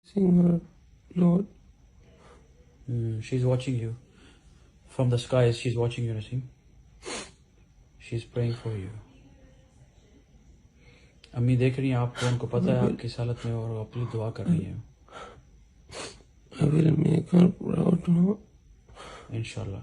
Sing her, Lord. She's watching you. From the skies, she's watching you, Naseem. She's praying for you. امی دیکھ رہی ہیں آپ کو، ان کو پتہ ہے آپ کس حالت میں اور اپنی دعا کر رہی ہیں. I will make her proud, Lord. انشاءاللہ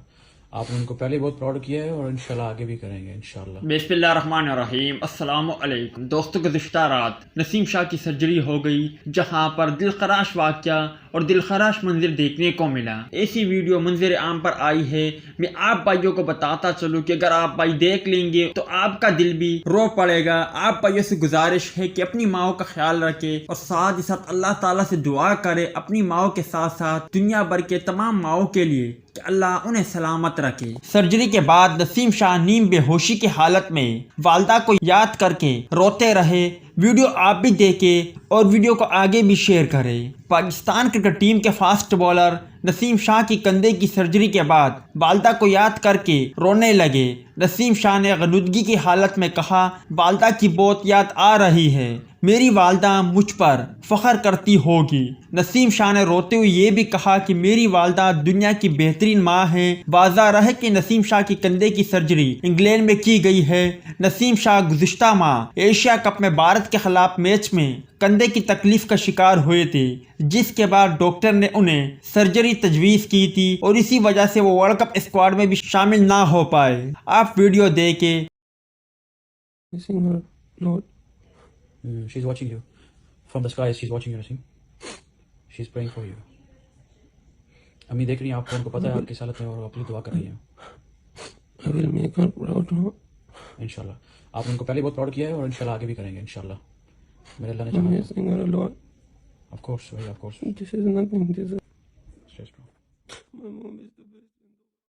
آپ نے ان کو پہلے بہت پراؤڈ کیا ہے اور انشاءاللہ آگے بھی کریں گے انشاءاللہ. بسم اللہ الرحمن الرحیم. السلام علیکم دوستو. گزشتہ رات نسیم شاہ کی سرجری ہو گئی، جہاں پر دل خراش واقعہ اور دل خراش منظر دیکھنے کو ملا. ایسی ویڈیو منظر عام پر آئی ہے. میں آپ بھائیوں کو بتاتا چلوں کہ اگر آپ بھائی دیکھ لیں گے تو آپ کا دل بھی رو پڑے گا. آپ بھائیوں سے گزارش ہے کہ اپنی ماؤں کا خیال رکھے اور ساتھ ہی ساتھ اللہ تعالیٰ سے دعا کرے اپنی ماؤں کے ساتھ ساتھ دنیا بھر کے تمام ماؤں کے لیے کہ اللہ انہیں سلامت رکھے. سرجری کے بعد نسیم شاہ نیم بے ہوشی کی حالت میں والدہ کو یاد کر کے روتے رہے. ویڈیو آپ بھی دیکھیں اور ویڈیو کو آگے بھی شیئر کریں. پاکستان کرکٹ ٹیم کے فاسٹ بالر نسیم شاہ کی کندھے کی سرجری کے بعد والدہ کو یاد کر کے رونے لگے. نسیم شاہ نے غنودگی کی حالت میں کہا، والدہ کی بہت یاد آ رہی ہے، میری والدہ مجھ پر فخر کرتی ہوگی. نسیم شاہ نے روتے ہوئے یہ بھی کہا کہ میری والدہ دنیا کی بہترین ماں ہیں. واضح رہے کہ نسیم شاہ کی کندھے کی سرجری انگلینڈ میں کی گئی ہے. نسیم شاہ گزشتہ ماہ ایشیا کپ میں بھارت کے خلاف میچ میں کندھے کی تکلیف کا شکار ہوئے تھے، جس کے بعد ڈاکٹر نے انہیں سرجری تجویز کی تھی اور اسی وجہ سے وہ ورلڈ کپ اسکواڈ میں بھی شامل نہ ہو پائے. آپ ویڈیو دیکھیں. Sing her, Lord. She's watching you. From the skies, she's watching you, Naseem. She's praying for you. امی دیکھ رہی ہیں آپ کو، ان کو پتہ ہے آپ کس حالت میں اور اپنی دعا کر رہی ہیں. I will make her proud, Lord. انشاءاللہ آپ نے ان کو پہلے بہت پراؤڈ کیا ہے اور انشاءاللہ آگے بھی کریں گے انشاءاللہ. میرے اللہ نے چاہا. Sing her, Lord. Of course, bhai, of course. This is nothing. This is Just my mom is the